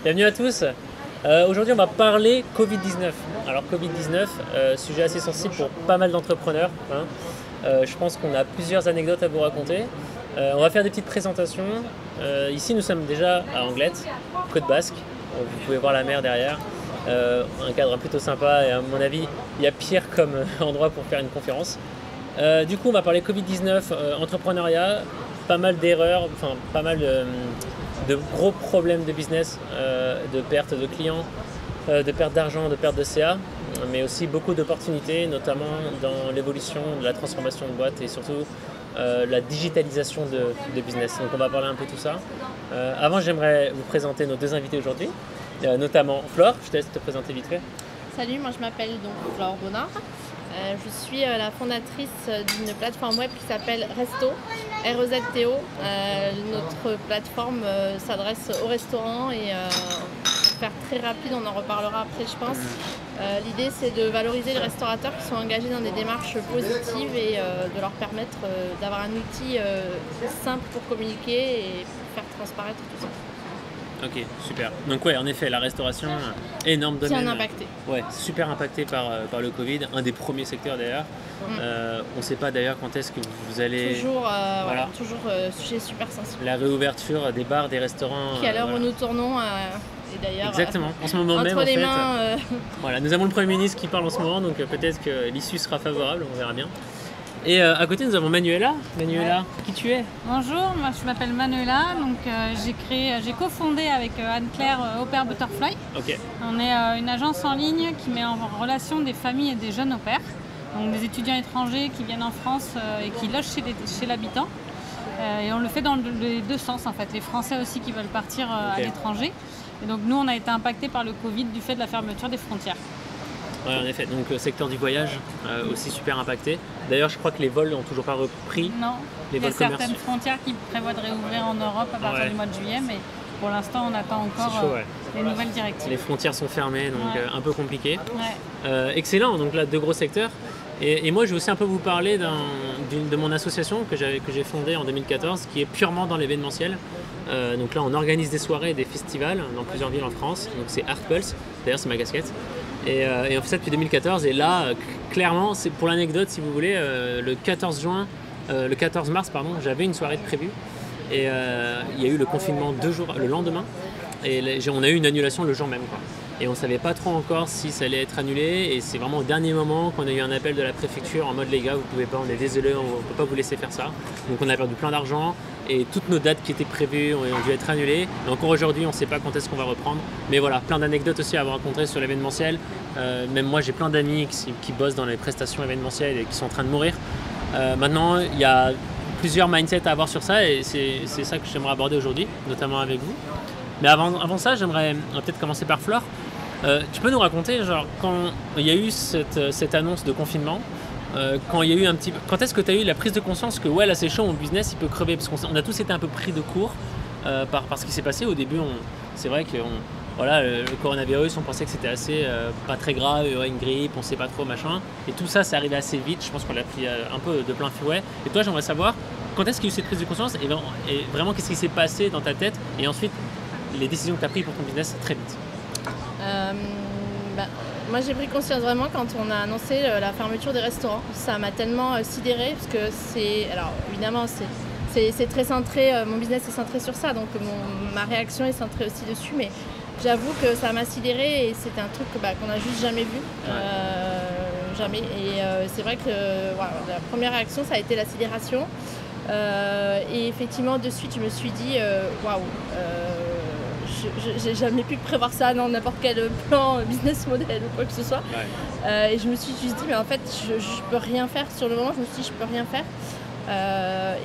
Bienvenue à tous. Aujourd'hui, on va parler Covid-19. Alors Covid-19, sujet assez sensible pour pas mal d'entrepreneurs, hein. Je pense qu'on a plusieurs anecdotes à vous raconter. On va faire des petites présentations. Ici, nous sommes déjà à Anglette, Côte Basque. Vous pouvez voir la mer derrière. Un cadre plutôt sympa et à mon avis, il y a pire comme endroit pour faire une conférence. Du coup, on va parler Covid-19, entrepreneuriat, pas mal d'erreurs, enfin pas mal de gros problèmes de business, de perte de clients, de perte d'argent, de perte de CA, mais aussi beaucoup d'opportunités, notamment dans l'évolution de la transformation de boîte et surtout la digitalisation de business. Donc on va parler un peu de tout ça. Avant, j'aimerais vous présenter nos deux invités aujourd'hui, notamment Flore. Je te laisse te présenter vite fait. Salut, moi je m'appelle donc Flore Bonnard. Je suis la fondatrice d'une plateforme web qui s'appelle Resto, R-E-Z-T-O. Notre plateforme s'adresse aux restaurants et pour faire très rapide, on en reparlera après je pense. L'idée c'est de valoriser les restaurateurs qui sont engagés dans des démarches positives et de leur permettre d'avoir un outil simple pour communiquer et pour faire transparaître tout ça. Ok, super. Donc ouais, en effet, la restauration, énorme domaine. Qui en a impacté. Ouais, super impacté par le Covid, un des premiers secteurs d'ailleurs. On ne sait pas d'ailleurs quand est-ce que vous allez... Toujours, toujours sujet super sensible. La réouverture des bars, des restaurants. Qui à l'heure où nous tournons, et d'ailleurs... Exactement, en ce moment même en fait. Voilà, nous avons le Premier ministre qui parle en ce moment, donc peut-être que l'issue sera favorable, on verra bien. Et à côté, nous avons Manuela. Manuela, ouais. Qui tu es? Bonjour, moi je m'appelle Manuela. Donc j'ai cofondé avec Anne-Claire Au Pair Butterfly. Okay. On est une agence en ligne qui met en relation des familles et des jeunes au pair. Donc des étudiants étrangers qui viennent en France et qui logent chez l'habitant. Et on le fait dans les deux sens en fait. Les Français aussi qui veulent partir à l'étranger. Et donc nous on a été impactés par le Covid du fait de la fermeture des frontières. Ouais, en effet, donc le secteur du voyage aussi super impacté. D'ailleurs, je crois que les vols n'ont toujours pas repris. Non, les vols il y a certaines frontières qui prévoient de réouvrir en Europe à partir du mois de juillet, mais pour l'instant, on attend encore les nouvelles directives. Les frontières sont fermées, donc un peu compliqué. Ouais. Excellent, donc là, deux gros secteurs. Et moi, je vais aussi un peu vous parler de mon association que j'ai fondée en 2014, qui est purement dans l'événementiel. Donc là, on organise des soirées et des festivals dans plusieurs villes en France. Donc c'est Art Pulse, d'ailleurs c'est ma casquette. Et on fait ça depuis 2014 et là, clairement, c'est pour l'anecdote si vous voulez, le 14 mars, j'avais une soirée de prévue et il y a eu le confinement 2 jours le lendemain et on a eu une annulation le jour même, quoi. Et on ne savait pas trop encore si ça allait être annulé et c'est vraiment au dernier moment qu'on a eu un appel de la préfecture en mode les gars, vous pouvez pas, on est désolé, on ne peut pas vous laisser faire ça. Donc on a perdu plein d'argent et toutes nos dates qui étaient prévues ont dû être annulées. Et encore aujourd'hui, on ne sait pas quand est-ce qu'on va reprendre. Mais voilà, plein d'anecdotes aussi à vous raconter sur l'événementiel. Même moi, j'ai plein d'amis qui bossent dans les prestations événementielles et qui sont en train de mourir. Maintenant, il y a plusieurs mindsets à avoir sur ça et c'est ça que j'aimerais aborder aujourd'hui, notamment avec vous. Mais avant ça, on va peut-être commencer par Flore. Tu peux nous raconter, genre, quand il y a eu cette annonce de confinement, quand est-ce que tu as eu la prise de conscience que ouais, là c'est chaud, mon business il peut crever? Parce qu'on a tous été un peu pris de court par ce qui s'est passé. Au début, c'est vrai que le coronavirus, on pensait que c'était assez pas très grave, une grippe, on sait pas trop, machin. Et tout ça, c'est arrivé assez vite. Je pense qu'on l'a pris un peu de plein fouet. Et toi, j'aimerais savoir, quand est-ce qu'il y a eu cette prise de conscience et vraiment qu'est-ce qui s'est passé dans ta tête et ensuite les décisions que tu as prises pour ton business très vite? Moi j'ai pris conscience vraiment quand on a annoncé la fermeture des restaurants. Ça m'a tellement sidérée parce que alors évidemment c'est très centré, mon business est centré sur ça, donc ma réaction est centrée aussi dessus, mais j'avoue que ça m'a sidérée et c'était un truc qu'on n'a juste jamais vu, jamais. Et c'est vrai que la première réaction ça a été la sidération et effectivement de suite je me suis dit waouh. J'ai jamais pu prévoir ça dans n'importe quel plan, business model ou quoi que ce soit. Et je me suis juste dit, mais en fait, je peux rien faire sur le moment. Je me suis dit, je peux rien faire.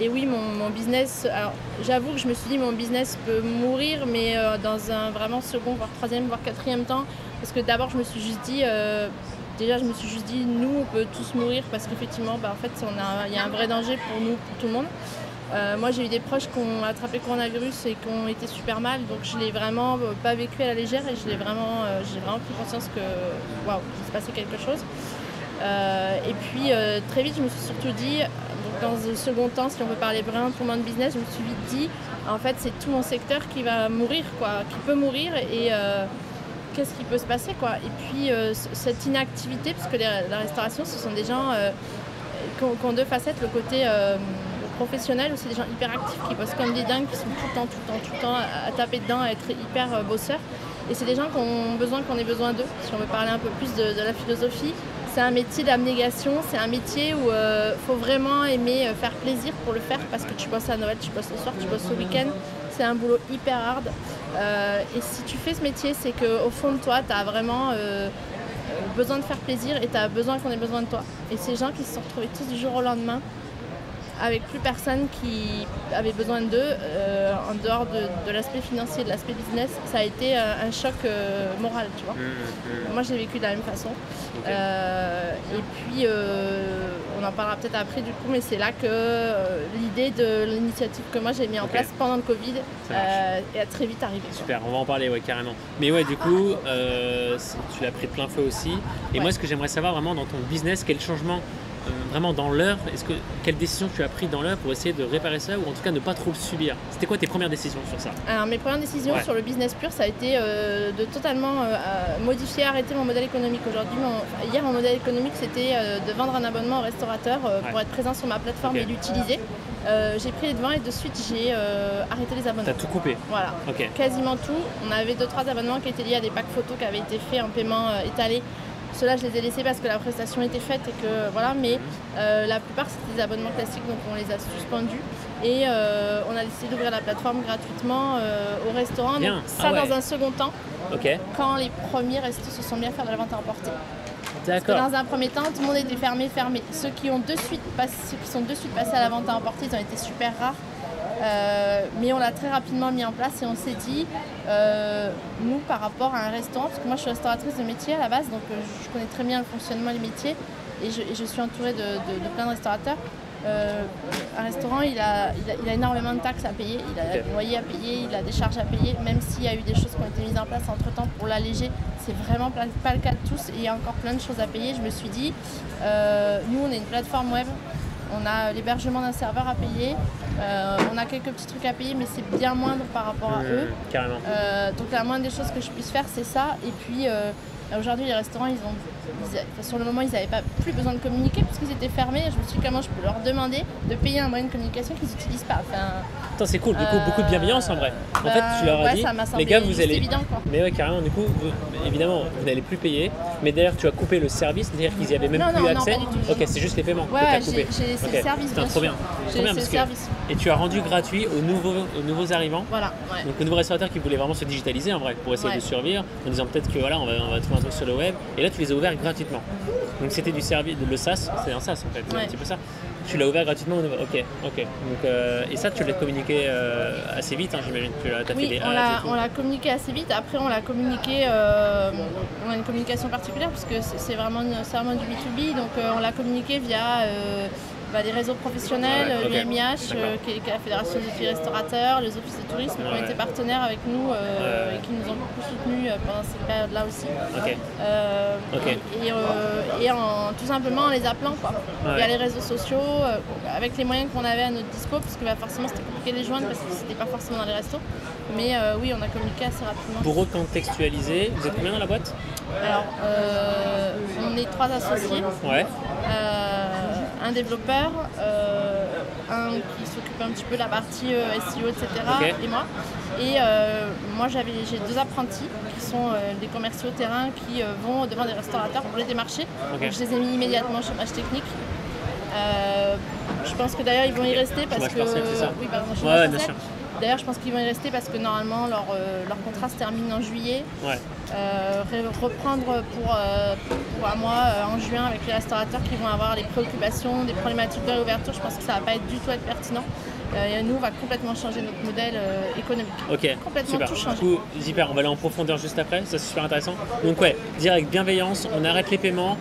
Et oui, mon business, alors j'avoue que je me suis dit, mon business peut mourir, mais dans un vraiment second, voire troisième, voire quatrième temps. Parce que d'abord, je me suis juste dit, nous, on peut tous mourir parce qu'effectivement, en fait, il y a un vrai danger pour nous, pour tout le monde. Moi j'ai eu des proches qui ont attrapé le coronavirus et qui ont été super mal, donc je l'ai vraiment pas vécu à la légère et j'ai vraiment pris conscience que waouh, il se passait quelque chose. Et puis très vite je me suis surtout dit, donc dans un second temps, si on veut parler vraiment pour moi de business, je me suis vite dit, en fait, c'est tout mon secteur qui va mourir, quoi, qui peut mourir et qu'est-ce qui peut se passer, quoi. Et puis, cette inactivité, parce que la restauration, ce sont des gens qui ont deux facettes, le côté professionnel, aussi des gens hyper actifs qui bossent comme des dingues, qui sont tout le temps à taper dedans, à être hyper bosseurs. Et c'est des gens qu'on ait besoin d'eux. Si on veut parler un peu plus de la philosophie, c'est un métier d'abnégation, c'est un métier où il faut vraiment aimer faire plaisir pour le faire parce que tu bosses à Noël, tu bosses le soir, tu bosses au week-end. C'est un boulot hyper hard. Et si tu fais ce métier, c'est qu'au fond de toi, tu as vraiment besoin de faire plaisir et tu as besoin qu'on ait besoin de toi. Et ces gens qui se sont retrouvés tous du jour au lendemain avec plus personne qui avait besoin d'eux, en dehors de l'aspect financier, de l'aspect business, ça a été un choc moral, tu vois. Moi, je l'ai vécu de la même façon. Okay. Et puis, on en parlera peut-être après du coup, mais c'est là que l'idée de l'initiative que moi j'ai mis en place pendant le Covid est très vite arrivée. Super, on va en parler, ouais, carrément. Mais ouais, du coup, tu l'as pris de plein feu aussi. Et moi, ce que j'aimerais savoir vraiment dans ton business, quel changement vraiment dans l'heure, quelle décision tu as prise dans l'heure pour essayer de réparer ça ou en tout cas ne pas trop le subir? C'était quoi tes premières décisions sur ça? Alors mes premières décisions sur le business pur, ça a été de totalement modifier, arrêter mon modèle économique. Aujourd'hui, hier mon modèle économique c'était de vendre un abonnement au restaurateur pour être présent sur ma plateforme et l'utiliser. J'ai pris les devants et de suite j'ai arrêté les abonnements. T'as tout coupé? Voilà, quasiment tout. On avait 2-3 abonnements qui étaient liés à des packs photos qui avaient été faits en paiement étalé. Ceux-là, je les ai laissés parce que la prestation était faite et que voilà, mais la plupart c'était des abonnements classiques, donc on les a suspendus et on a décidé d'ouvrir la plateforme gratuitement au restaurant. Donc ça dans un second temps, quand les premiers restos se sont mis à faire de la vente à emporter. Parce que dans un premier temps, tout le monde était fermé. Ceux qui sont de suite passés à la vente à emporter, ils ont été super rares. Mais on l'a très rapidement mis en place et on s'est dit, nous par rapport à un restaurant, parce que moi je suis restauratrice de métier à la base, donc je connais très bien le fonctionnement des métiers et je suis entourée de plein de restaurateurs. Un restaurant, il a énormément de taxes à payer, il a des loyers à payer, il a des charges à payer, même s'il y a eu des choses qui ont été mises en place entre temps pour l'alléger, c'est vraiment pas le cas de tous et il y a encore plein de choses à payer. Je me suis dit, nous on est une plateforme web, on a l'hébergement d'un serveur à payer, on a quelques petits trucs à payer, mais c'est bien moindre par rapport à eux. Carrément. Donc la moindre des choses que je puisse faire, c'est ça. Et puis aujourd'hui, les restaurants, sur le moment, ils n'avaient pas plus besoin de communiquer parce qu'ils étaient fermés. Je me suis dit comment je peux leur demander de payer un moyen de communication qu'ils n'utilisent pas. Attends, c'est cool, du coup, beaucoup de bienveillance en vrai. En fait, tu leur as dit, les gars, vous allez. Évident, quoi. Mais ouais, carrément, du coup, évidemment, vous n'allez plus payer. Mais d'ailleurs, tu as coupé le service, c'est-à-dire qu'ils n'y avaient même plus accès. Non, pas du tout. Ok, c'est juste les paiements que tu as coupés. C'est le service. Putain, trop bien. Trop bien parce que. Et tu as rendu gratuit aux nouveaux arrivants. Voilà. Donc aux nouveaux restaurateurs qui voulaient vraiment se digitaliser en vrai pour essayer de survivre, en disant peut-être que voilà, on va trouver un truc sur le web. Et là, tu les as ouverts gratuitement. Donc c'était du service, le SaaS, c'est un SaaS en fait, c'est un petit peu ça. Tu l'as ouvert gratuitement. Ok. Donc, et ça, tu l'as communiqué assez vite, hein, j'imagine. Tu as fait des on l'a communiqué assez vite. Après, on l'a communiqué. On a une communication particulière parce que c'est vraiment du B2B. Donc, on l'a communiqué via les réseaux professionnels, l'UMIH, qui est la Fédération des hôteliers restaurateurs, les offices de tourisme qui ont été partenaires avec nous et qui nous ont beaucoup soutenus pendant cette période-là aussi. Et tout simplement en les appelant via les réseaux sociaux, avec les moyens qu'on avait à notre dispo, parce que forcément c'était compliqué de les joindre parce que c'était pas forcément dans les restos. Mais oui, on a communiqué assez rapidement. Pour recontextualiser, vous êtes combien dans la boîte? Alors, on est 3 associés. Un développeur, un qui s'occupe un petit peu de la partie SEO, etc. et moi. Et moi j'ai 2 apprentis qui sont des commerciaux terrain qui vont devant des restaurateurs pour les démarcher. Donc, je les ai mis immédiatement au chômage technique. Je pense que d'ailleurs ils vont y rester parce que... Oui, pardon, chômage partiel. D'ailleurs, je pense qu'ils vont y rester parce que normalement leur contrat se termine en juillet. Reprendre pour un mois en juin avec les restaurateurs qui vont avoir les préoccupations, des problématiques de réouverture, je pense que ça ne va pas être du tout être pertinent. Et nous, on va complètement changer notre modèle économique. Complètement super. Tout changer. Du coup, super, on va aller en profondeur juste après, ça c'est super intéressant. Donc direct, bienveillance, on arrête les paiements,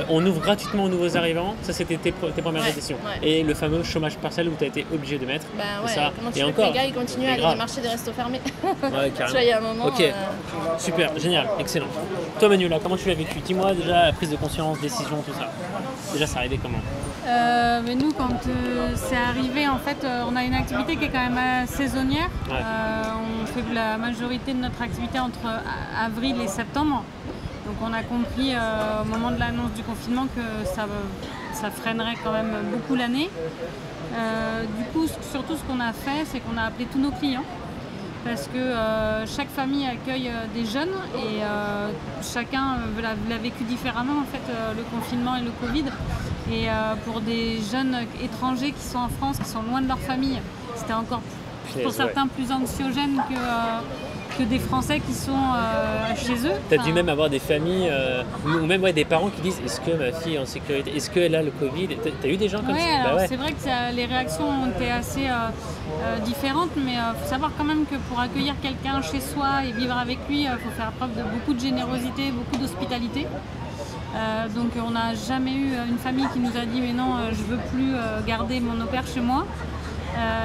on ouvre gratuitement aux nouveaux arrivants, ça c'était tes premières décisions. Et le fameux chômage partiel où tu as été obligé de mettre. Ça. Comment tu fais que les gars ils continuent à aller démarcher des restos fermés. Carrément. Tu vois, il y a un moment... Super, génial, excellent. Toi Manuela, comment tu l'as vécu? Dis-moi déjà la prise de conscience, décision, tout ça. Déjà, ça arrivait comment? Mais nous, quand c'est arrivé, en fait, on a une activité qui est quand même saisonnière. Ouais. On fait la majorité de notre activité entre avril et septembre. Donc on a compris au moment de l'annonce du confinement que ça freinerait quand même beaucoup l'année. Du coup, surtout ce qu'on a fait, c'est qu'on a appelé tous nos clients. Parce que chaque famille accueille des jeunes et chacun l'a vécu différemment, en fait, le confinement et le Covid. Et pour des jeunes étrangers qui sont en France, qui sont loin de leur famille, c'était encore pour certains plus anxiogène que des Français qui sont chez eux. Tu as dû même avoir des familles, ou même des parents qui disent est-ce que ma fille est en sécurité? Est-ce qu'elle a le Covid? Tu as eu des gens comme ça? Alors c'est vrai que les réactions ont été assez différentes, mais il faut savoir quand même que pour accueillir quelqu'un chez soi et vivre avec lui, il faut faire preuve de beaucoup de générosité, beaucoup d'hospitalité. Donc on n'a jamais eu une famille qui nous a dit mais non, je veux plus garder mon au-pair chez moi.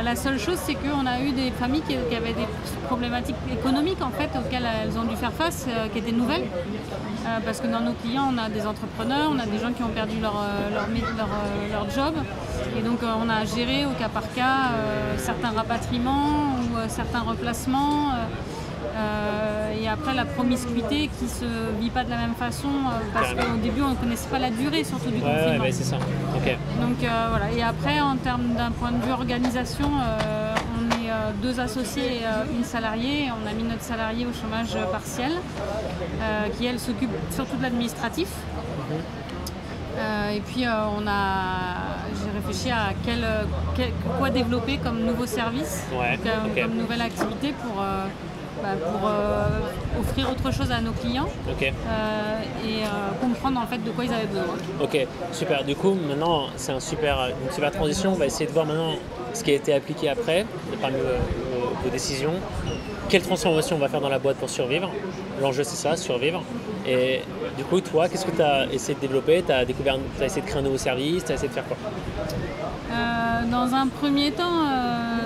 La seule chose, c'est qu'on a eu des familles qui avaient des problématiques économiques en fait, auxquelles elles ont dû faire face, qui étaient nouvelles. Parce que dans nos clients, on a des entrepreneurs, on a des gens qui ont perdu leur job. Et donc on a géré au cas par cas certains rapatriements ou certains replacements. Et après la promiscuité qui se vit pas de la même façon parce qu'au début on ne connaissait pas la durée surtout du confinement. Ouais, c'est ça. Okay. Donc voilà. Et après en termes d'un point de vue organisation, on est deux associés et une salariée. On a mis notre salariée au chômage partiel qui elle s'occupe surtout de l'administratif. Et puis j'ai réfléchi à quoi développer comme nouveau service, comme nouvelle activité pour offrir autre chose à nos clients et comprendre en fait de quoi ils avaient besoin. Ok, super. Du coup, maintenant, c'est une super transition. On va essayer de voir maintenant ce qui a été appliqué après, parmi vos décisions. Quelle transformation on va faire dans la boîte pour survivre? L'enjeu, c'est ça, survivre. Et du coup, toi, qu'est-ce que tu as essayé de développer? Tu as essayé de créer un nouveau service? Tu as essayé de faire quoi? Dans un premier temps,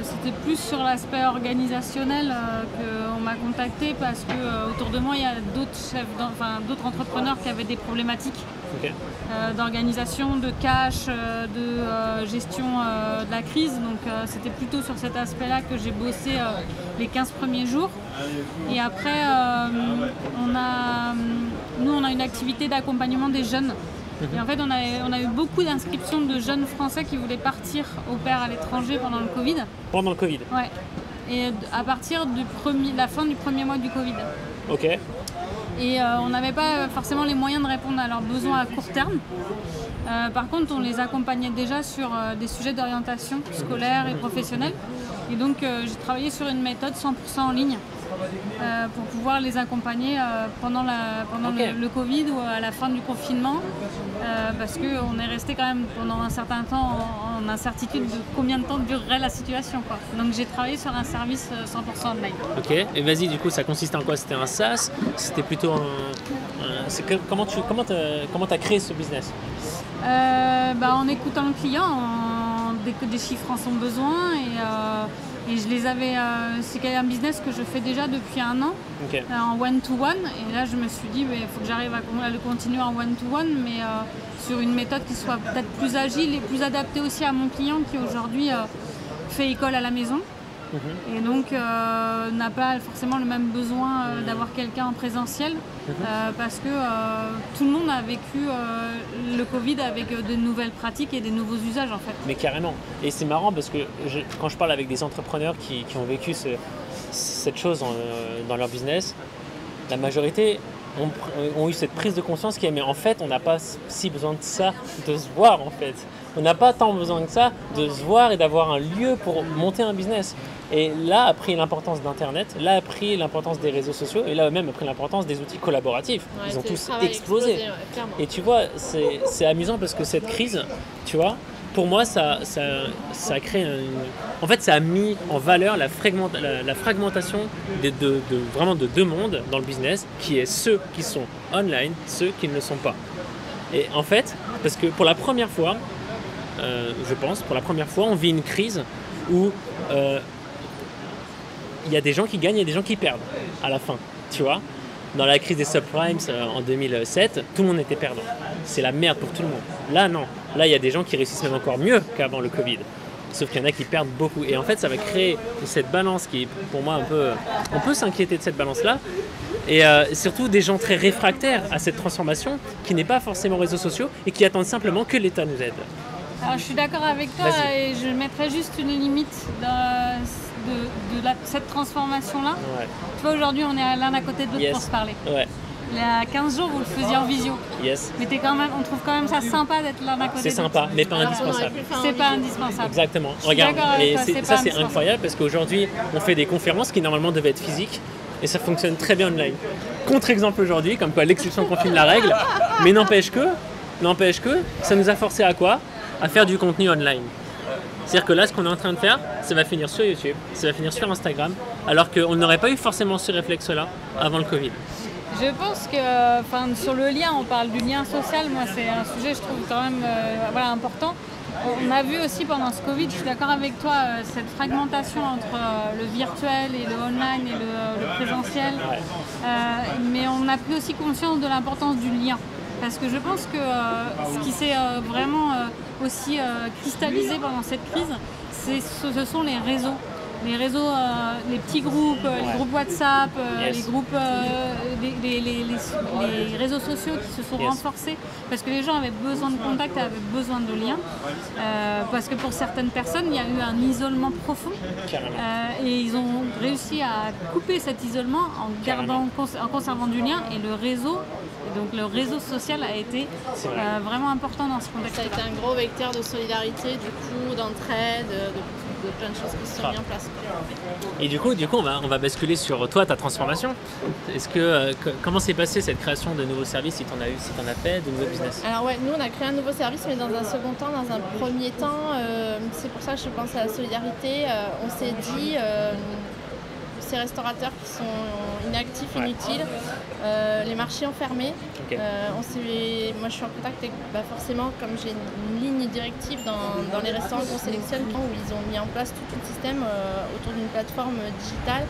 c'était plus sur l'aspect organisationnel qu'on m'a contacté parce que autour de moi, il y a d'autres entrepreneurs qui avaient des problématiques d'organisation, de cash, de gestion de la crise. Donc c'était plutôt sur cet aspect-là que j'ai bossé les 15 premiers jours. Et après, on a une activité d'accompagnement des jeunes. Et en fait, on a eu beaucoup d'inscriptions de jeunes Français qui voulaient partir au pair à l'étranger pendant le Covid. Pendant le Covid? Ouais. Et à partir de la fin du premier mois du Covid. Ok. Et on n'avait pas forcément les moyens de répondre à leurs besoins à court terme. Par contre, on les accompagnait déjà sur des sujets d'orientation scolaire et professionnelle. Et donc, j'ai travaillé sur une méthode 100% en ligne. Pour pouvoir les accompagner pendant le Covid ou à la fin du confinement parce qu'on est resté quand même pendant un certain temps en incertitude de combien de temps durerait la situation, quoi. Donc j'ai travaillé sur un service 100% online. Ok, et vas-y, du coup ça consistait en quoi? C'était un SaaS? C'était plutôt comment t'as créé ce business? En écoutant le client, dès que des chiffres en sont besoin et je les avais. C'est un business que je fais déjà depuis un an en one-to-one. Et là, je me suis dit, il faut que j'arrive à le continuer en one-to-one, mais sur une méthode qui soit peut-être plus agile et plus adaptée aussi à mon client qui aujourd'hui fait école à la maison. Et donc n'a pas forcément le même besoin d'avoir quelqu'un en présentiel parce que tout le monde a vécu le Covid avec de nouvelles pratiques et des nouveaux usages en fait. Mais carrément. Et c'est marrant parce que quand je parle avec des entrepreneurs qui ont vécu cette chose dans leur business, la majorité ont eu cette prise de conscience qui est mais en fait on n'a pas si besoin de ça, de se voir en fait. On n'a pas tant besoin que ça de se voir et d'avoir un lieu pour monter un business. Et là a pris l'importance d'Internet, là a pris l'importance des réseaux sociaux et là même a pris l'importance des outils collaboratifs. Ils ont tous explosé. Et tu vois, c'est amusant parce que cette crise, tu vois, pour moi, ça a créé en fait, ça a mis en valeur la fragmentation vraiment de deux mondes dans le business, qui est ceux qui sont online, ceux qui ne le sont pas. Et en fait, parce que pour la première fois, on vit une crise où il y a des gens qui gagnent et des gens qui perdent à la fin, tu vois. Dans la crise des subprimes en 2007, tout le monde était perdant. C'est la merde pour tout le monde. Là, non. Là, il y a des gens qui réussissent même encore mieux qu'avant le Covid. Sauf qu'il y en a qui perdent beaucoup. Et en fait, ça va créer cette balance qui est pour moi un peu... On peut s'inquiéter de cette balance-là. Et surtout des gens très réfractaires à cette transformation qui n'est pas forcément réseaux sociaux et qui attendent simplement que l'État nous aide. Alors, je suis d'accord avec toi et je mettrais juste une limite cette transformation-là. Ouais. Tu vois, aujourd'hui, on est l'un à côté de l'autre pour se parler. Ouais. Il y a 15 jours, vous le faisiez en visio. Yes. Mais on trouve quand même ça sympa d'être l'un à côté de l'autre. C'est sympa, mais pas indispensable. C'est pas indispensable. Exactement. Regarde, et ça c'est incroyable parce qu'aujourd'hui, on fait des conférences qui normalement devaient être physiques et ça fonctionne très bien online. Contre-exemple aujourd'hui, comme quoi l'exception confirme la règle, mais n'empêche que, ça nous a forcé à quoi? À faire du contenu online. C'est-à-dire que là, ce qu'on est en train de faire, ça va finir sur YouTube, ça va finir sur Instagram, alors qu'on n'aurait pas eu forcément ce réflexe-là avant le Covid. Je pense que sur le lien, on parle du lien social. Moi, c'est un sujet, je trouve, quand même important. On a vu aussi pendant ce Covid, je suis d'accord avec toi, cette fragmentation entre le virtuel et le online et le présentiel. Mais on a pris aussi conscience de l'importance du lien. Parce que je pense que ce qui s'est vraiment aussi cristallisé pendant cette crise, ce sont les réseaux. Les réseaux, les petits groupes, les groupes WhatsApp, les groupes, les réseaux sociaux qui se sont renforcés parce que les gens avaient besoin de contact, avaient besoin de liens. Parce que pour certaines personnes, il y a eu un isolement profond et ils ont réussi à couper cet isolement en conservant du lien et le réseau. Donc le réseau social a été vraiment important dans ce contexte. Ça a été un gros vecteur de solidarité, du coup, d'entraide, de plein de choses qui se sont mises en place. Et du coup on va basculer sur toi, ta transformation. Comment s'est passée cette création de nouveaux services, si tu en as fait, de nouveaux business? Alors ouais, nous on a créé un nouveau service, mais dans un second temps, dans un premier temps, c'est pour ça que je pense à la solidarité, on s'est dit... ces restaurateurs qui sont inactifs, inutiles, les marchés ont fermé. Okay. Moi je suis en contact avec, forcément, comme j'ai une ligne directive dans les restaurants qu'on sélectionne, où ils ont mis en place tout un système autour d'une plateforme digitale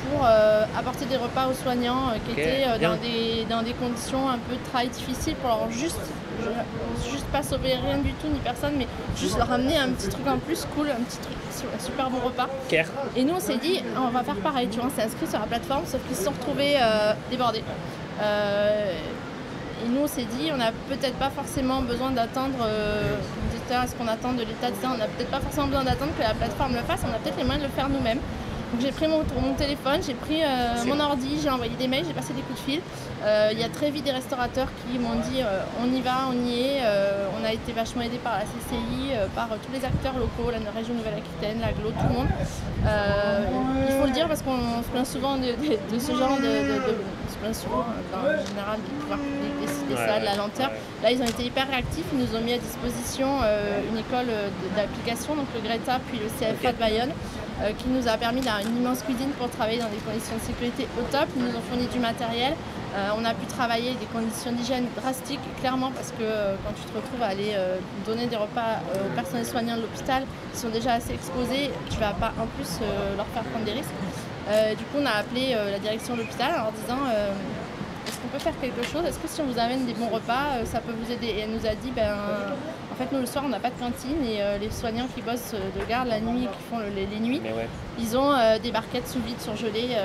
pour apporter des repas aux soignants qui étaient dans des conditions un peu de travail difficiles pour leur juste pas sauver rien du tout ni personne, mais juste leur amener un petit truc en plus cool, un petit truc, un super bon repas. Okay. Et nous on s'est dit on va faire pareil, tu vois, on s'est inscrit sur la plateforme, sauf qu'ils se sont retrouvés débordés. Et nous on s'est dit on n'a peut-être pas forcément besoin d'attendre, est-ce qu'on attend de l'État, on n'a peut-être pas forcément besoin d'attendre que la plateforme le fasse, on a peut-être les moyens de le faire nous-mêmes. Donc j'ai pris mon téléphone, j'ai pris mon ordi, j'ai envoyé des mails, j'ai passé des coups de fil. Il y a très vite des restaurateurs qui m'ont dit on y va, on y est. On a été vachement aidés par la CCI, par tous les acteurs locaux, la région Nouvelle-Aquitaine, l'Aglo, tout le monde. Il faut le dire parce qu'on se plaint souvent de ce genre on se plaint souvent en général des pouvoirs publics, décider ça, de la lenteur. Là ils ont été hyper réactifs, ils nous ont mis à disposition une école d'application, donc le Greta puis le CFA de Bayonne. Qui nous a permis d'avoir une immense cuisine pour travailler dans des conditions de sécurité au top. Ils nous ont fourni du matériel. On a pu travailler des conditions d'hygiène drastiques, clairement, parce que quand tu te retrouves à aller donner des repas aux personnels soignants de l'hôpital qui sont déjà assez exposés, tu ne vas pas en plus leur faire prendre des risques. Du coup, on a appelé la direction de l'hôpital en leur disant est-ce qu'on peut faire quelque chose? Est-ce que si on vous amène des bons repas, ça peut vous aider? Et elle nous a dit en fait, nous le soir, on n'a pas de cantine et les soignants qui bossent de garde la nuit, qui font les nuits, ils ont des barquettes sous vide surgelées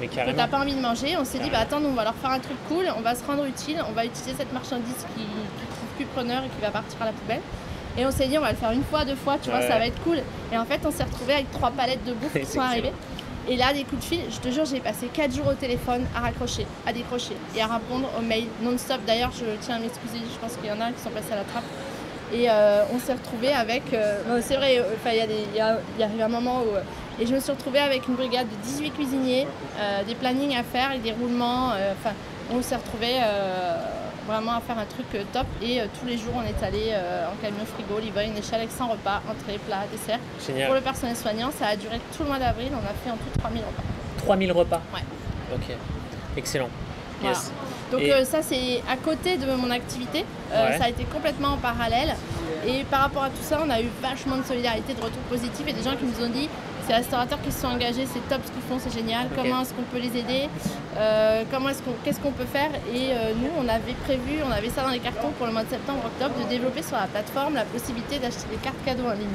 que t'as pas envie de manger. On s'est dit attends, nous, on va leur faire un truc cool, on va se rendre utile, on va utiliser cette marchandise qui trouve plus preneur et qui va partir à la poubelle. Et on s'est dit on va le faire une fois, deux fois, tu vois, ça va être cool. Et en fait, on s'est retrouvé avec 3 palettes de bouffe qui sont arrivées. Et là, des coups de fil, je te jure, j'ai passé 4 jours au téléphone à raccrocher, à décrocher et à répondre aux mails non-stop. D'ailleurs, je tiens à m'excuser, je pense qu'il y en a qui sont passés à la trappe. Et on s'est retrouvés avec... c'est vrai, il y a un moment où... et je me suis retrouvée avec une brigade de 18 cuisiniers, des plannings à faire et des roulements. On s'est retrouvés vraiment à faire un truc top. Et tous les jours, on est allé en camion frigo, livré une échelle avec 100 repas, entrée, plat, dessert. Génial. Pour le personnel soignant, ça a duré tout le mois d'avril. On a fait en tout 3000 repas. 3000 repas? Ouais. Ok, excellent. Voilà. Yes. Donc ça c'est à côté de mon activité, ça a été complètement en parallèle et par rapport à tout ça on a eu vachement de solidarité, de retours positifs et des gens qui nous ont dit Ces restaurateurs qui se sont engagés, c'est top ce qu'ils font, c'est génial. Ok. Comment est-ce qu'on peut les aider, qu'est-ce qu'on peut faire. Et nous, on avait ça dans les cartons pour le mois de septembre-octobre, de développer sur la plateforme la possibilité d'acheter des cartes cadeaux en ligne.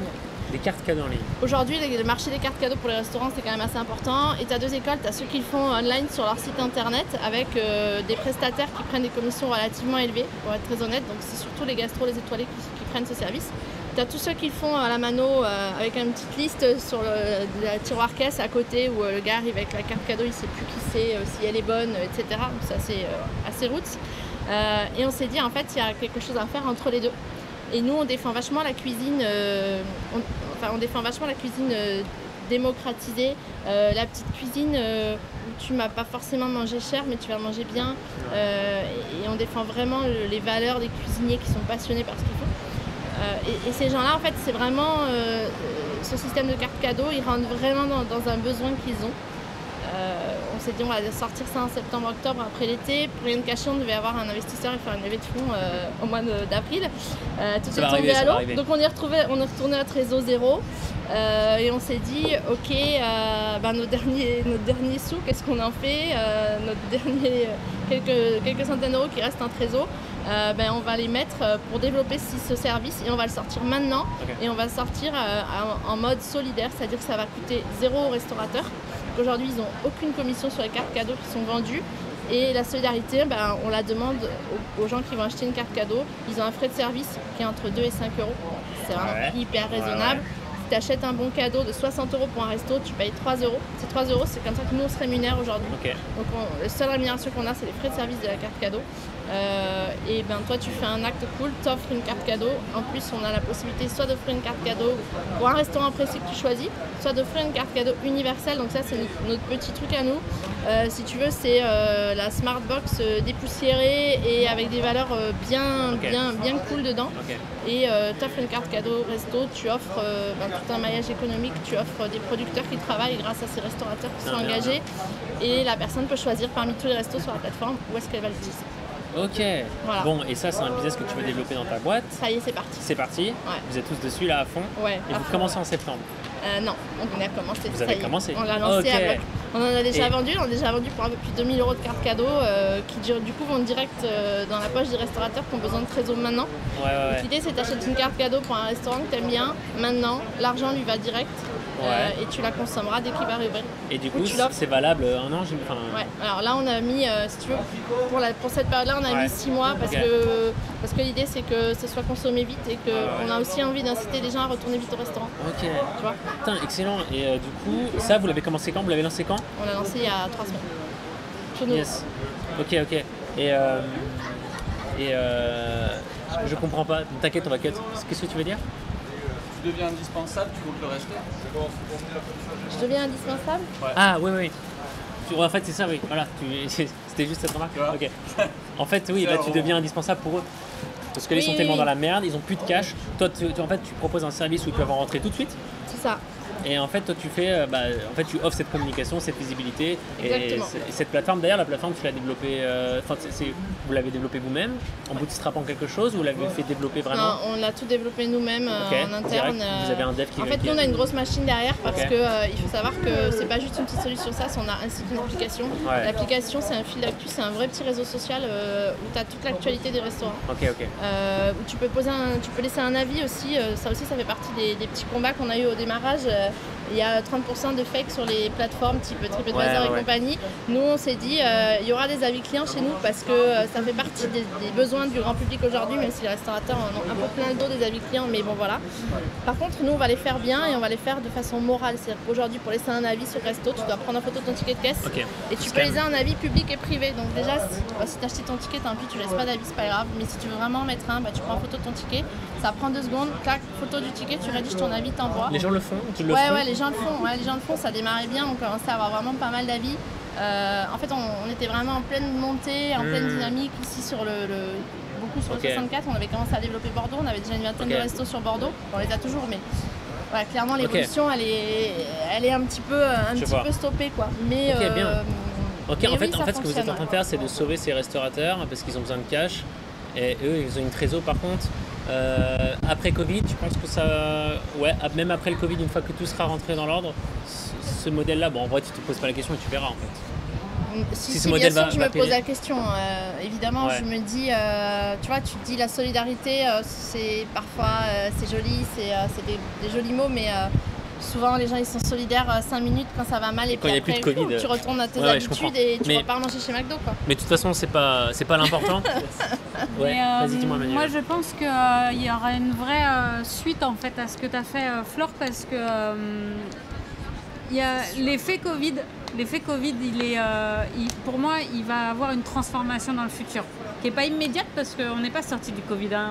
Des cartes cadeaux en ligne. Aujourd'hui, le marché des cartes cadeaux pour les restaurants, c'est quand même assez important. Et tu as deux écoles, tu as ceux qui le font online sur leur site internet avec des prestataires qui prennent des commissions relativement élevées, pour être très honnête. Donc c'est surtout les gastros, les étoilés qui prennent ce service. Tu as tous ceux qui le font à la mano avec une petite liste sur la tiroir caisse à côté où le gars arrive avec la carte cadeau, il ne sait plus qui c'est, si elle est bonne, etc. Donc c'est assez roots. Et on s'est dit, en fait, il y a quelque chose à faire entre les deux. Et nous, on défend vachement la cuisine, démocratisée, la petite cuisine où tu ne vas pas forcément manger cher, mais tu vas manger bien. Et on défend vraiment les valeurs des cuisiniers qui sont passionnés par ce qu'ils font. Et ces gens-là, en fait, c'est vraiment ce système de carte cadeau, ils rentrent vraiment dans un besoin qu'ils ont. On s'est dit on va sortir ça en septembre-octobre après l'été. Pour rien de cacher, on devait avoir un investisseur et faire une levée de fonds au mois d'avril. Tout est tombé à l'eau. Donc on est retourné à Trésor zéro et on s'est dit ok, notre dernier sous, qu'est-ce qu'on en fait, notre dernier quelques centaines d'euros qui restent en Trésor. On va les mettre pour développer ce service et on va le sortir maintenant. Et on va le sortir en mode solidaire, c'est-à-dire que ça va coûter 0 au restaurateur. Aujourd'hui, ils n'ont aucune commission sur les cartes cadeaux qui sont vendues. Et la solidarité, on la demande aux gens qui vont acheter une carte cadeau. Ils ont un frais de service qui est entre 2 et 5 euros. C'est vraiment hyper raisonnable. Si tu achètes un bon cadeau de 60 euros pour un resto, tu payes 3 euros. Ces 3 euros, c'est comme ça que nous, on se rémunère aujourd'hui. Donc, la seule rémunération qu'on a, c'est les frais de service de la carte cadeau. Toi, tu fais un acte cool, t'offres une carte cadeau. En plus, on a la possibilité soit d'offrir une carte cadeau pour un restaurant précis que tu choisis, soit d'offrir une carte cadeau universelle. Donc ça, c'est notre petit truc à nous. Si tu veux, c'est la Smart Box dépoussiérée et avec des valeurs bien cool dedans. Et tu offres une carte cadeau resto, tu offres tout un maillage économique, tu offres des producteurs qui travaillent grâce à ces restaurateurs qui sont engagés. Et la personne peut choisir parmi tous les restos sur la plateforme où est-ce qu'elle va l'utiliser. Ok. Voilà. Bon, et ça, c'est un business que tu veux développer dans ta boîte. Ça y est, c'est parti. C'est parti. Ouais. Vous êtes tous dessus là à fond. Ouais. Et vous commencez en septembre. Non, on a commencé. Vous avez commencé. On l'a lancé avec. On en a déjà vendu. On a déjà vendu pour un peu plus de 2000 euros de cartes cadeaux qui du coup vont direct dans la poche des restaurateurs qui ont besoin de trésor maintenant. Donc l'idée, c'est d'achèter une carte cadeau pour un restaurant que tu aimes bien. Maintenant, l'argent lui va direct. Et tu la consommeras dès qu'il va réouvrir. Et du coup, c'est valable un an. Ouais. Alors là, on a mis, si tu veux, pour cette période-là, on a mis 6 mois parce que l'idée, c'est que ce soit consommé vite et qu'on a aussi envie d'inciter les gens à retourner vite au restaurant. Ok. Tu vois. Putain, excellent. Et du coup, ça, vous l'avez commencé quand? Vous l'avez lancé quand? On l'a lancé il y a 3 semaines. Chez nous. Yes. Ok. Et je comprends pas. T'inquiète, on va cut. Qu'est-ce que tu veux dire? Tu deviens indispensable, tu comptes le rester? Je deviens indispensable? Ah oui. En fait, c'est ça, oui. Voilà. C'était juste cette remarque. Ok. En fait, oui, tu deviens indispensable pour eux. Parce qu'ils sont tellement dans la merde, ils ont plus de cash. Toi, tu proposes un service où ils peuvent en rentrer tout de suite. C'est ça. Et en fait, toi, tu fais, tu offres cette communication, cette visibilité. Exactement. Et cette plateforme, d'ailleurs, la plateforme, tu l'as développée, vous l'avez développée vous-même, en bootstrappant quelque chose, ou vous l'avez fait développer vraiment? Non, on l'a tout développé nous-mêmes en interne. Vous avez un dev qui... En fait, nous, on a une grosse machine derrière parce que il faut savoir que c'est pas juste une petite solution SaaS, on a ainsi qu'une application. L'application, c'est un fil d'actu, c'est un vrai petit réseau social où tu as toute l'actualité des restaurants. Où tu peux laisser un avis aussi. Ça aussi, ça fait partie des petits combats qu'on a eu au démarrage. Il y a 30% de fake sur les plateformes type TripAdvisor et compagnie. Nous, on s'est dit, il y aura des avis clients chez nous parce que ça fait partie des besoins du grand public aujourd'hui, même si les restaurateurs en ont un peu plein le dos des avis clients, mais bon voilà. Par contre, nous, on va les faire bien et on va les faire de façon morale. C'est-à-dire qu'aujourd'hui, pour laisser un avis sur resto, tu dois prendre en photo ton ticket de caisse et tu peux laisser un avis public et privé. Donc déjà, si tu as acheté ton ticket, tant pis, tu laisses pas d'avis, c'est pas grave. Mais si tu veux vraiment mettre tu prends en photo ton ticket, ça prend 2 secondes, clac, photo du ticket, tu rédiges ton avis, t'envoies. Les gens le font? Ouais, les gens le font, ça démarrait bien, on commençait à avoir vraiment pas mal d'avis. En fait, on était vraiment en pleine montée, en pleine dynamique ici sur beaucoup sur le 64. On avait commencé à développer Bordeaux, on avait déjà une vingtaine de restos sur Bordeaux. On les a toujours, mais clairement l'évolution elle est un petit peu stoppée quoi. Mais bien. En fait, oui, ce que vous êtes en train de faire, c'est de sauver ces restaurateurs parce qu'ils ont besoin de cash. Et eux, ils ont une trésor par contre. Après Covid, tu penses que ça... Ouais, même après le Covid, une fois que tout sera rentré dans l'ordre, ce modèle-là, bon, en vrai, tu te poses pas la question et tu verras, en fait. Si, ce bien modèle sûr va- que je va me pose payer. la question. Évidemment, Ouais. je me dis, tu vois, tu te dis la solidarité, c'est parfois, c'est joli, c'est des jolis mots, mais souvent les gens ils sont solidaires 5 minutes quand ça va mal et quand puis il y a après plus de Covid, tu retournes à tes ouais, je comprends. habitudes et tu Mais- repars manger chez McDo, quoi. Mais de toute façon, c'est pas l'important. Ouais, Mais, vas-y, dis-moi, Manuel. moi, je pense qu'il y aura une vraie suite en fait à ce que tu as fait, Flore, parce que il y a l'effet Covid. L'effet Covid, pour moi, il va avoir une transformation dans le futur, qui n'est pas immédiate parce qu'on n'est pas sorti du Covid. Hein.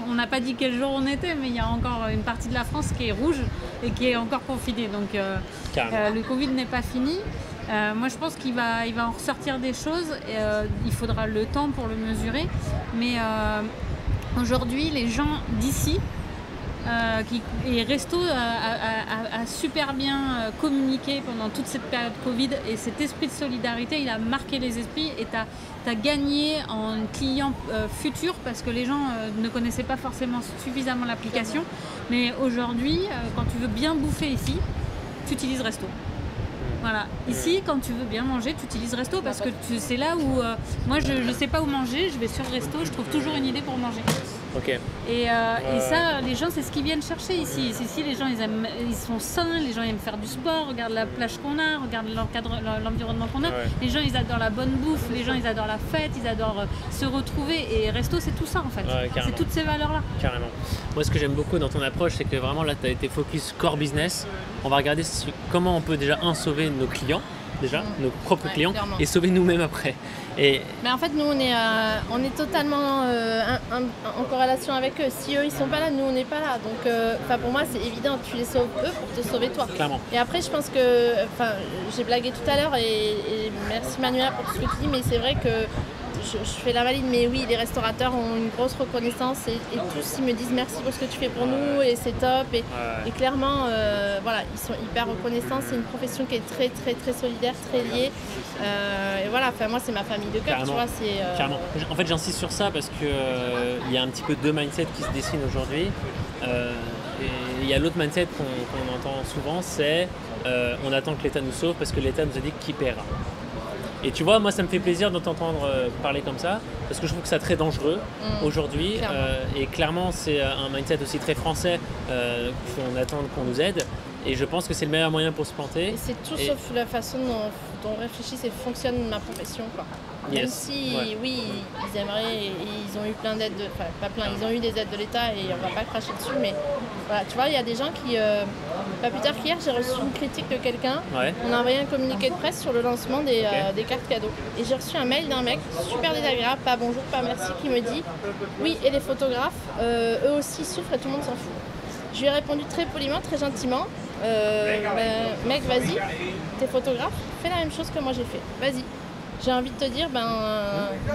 On n'a pas dit quel jour on était, mais il y a encore une partie de la France qui est rouge et qui est encore confinée. Donc Carrément. le Covid n'est pas fini. Moi, je pense qu'il va en ressortir des choses. Et, il faudra le temps pour le mesurer. Mais aujourd'hui, les gens d'ici, et Resto a super bien communiqué pendant toute cette période Covid, et cet esprit de solidarité, il a marqué les esprits, et tu as gagné en clients futurs parce que les gens ne connaissaient pas forcément suffisamment l'application. Mais aujourd'hui, quand tu veux bien bouffer ici, tu utilises Resto. Voilà. Ici, quand tu veux bien manger, tu utilises Resto parce que c'est là où moi je ne sais pas où manger, je vais sur Resto, je trouve toujours une idée pour manger. Ok. Et ça, les gens, c'est ce qu'ils viennent chercher ici. Ici, les gens, ils sont sains, les gens aiment faire du sport, regarde la plage qu'on a, regarde l'environnement qu'on a. Ouais. Les gens, ils adorent la bonne bouffe, les gens, ils adorent la fête, ils adorent se retrouver. Et Resto, c'est tout ça en fait. Ouais, carrément. C'est toutes ces valeurs-là. Carrément. Moi, ce que j'aime beaucoup dans ton approche, c'est que vraiment là, tu as été focus core business. On va regarder comment on peut déjà, sauver nos clients, nos propres Ouais, clients, clairement. et sauver nous-mêmes après. Et Mais en fait, nous, on est totalement en corrélation avec eux. Si eux, ils sont pas là, nous, on n'est pas là. Donc, pour moi, c'est évident. Tu les sauves eux pour te sauver toi. clairement. Et après, je pense que, j'ai blagué tout à l'heure et merci Manuela pour tout ce que tu dis, mais c'est vrai que je fais la valide, mais oui, les restaurateurs ont une grosse reconnaissance et tous ils me disent merci pour ce que tu fais pour nous et c'est top. Et clairement, voilà, ils sont hyper reconnaissants. C'est une profession qui est très, très, très solidaire, très liée. Et voilà, moi, c'est ma famille de cœur, tu Carrément. vois. Carrément. En fait, j'insiste sur ça parce que il y a un petit peu deux mindsets qui se dessinent aujourd'hui. Et il y a l'autre mindset qu'on entend souvent, c'est on attend que l'État nous sauve parce que l'État nous a dit qui paiera. Et tu vois, moi, ça me fait plaisir de t'entendre parler comme ça, parce que je trouve que c'est très dangereux aujourd'hui. Clairement. Et clairement, c'est un mindset aussi très français qu'on attend qu'on nous aide. Et je pense que c'est le meilleur moyen pour se planter. Et c'est tout Et- sauf la façon dont réfléchissent et fonctionne ma profession, quoi. Même Yes. si, Ouais. oui, ils aimeraient, et ils ont eu plein d'aides, enfin pas plein, ils ont eu des aides de l'État et on va pas cracher dessus, mais voilà, tu vois, il y a des gens qui, pas plus tard qu'hier, j'ai reçu une critique de quelqu'un. Ouais. On a envoyé un communiqué de presse sur le lancement des cartes cadeaux. Et j'ai reçu un mail d'un mec super désagréable, pas bonjour, pas merci, qui me dit oui, et les photographes, eux aussi souffrent et tout le monde s'en fout. Je lui ai répondu très poliment, très gentiment. Mec, vas-y, t'es photographe, fais la même chose que moi j'ai fait. Vas-y. J'ai envie de te dire,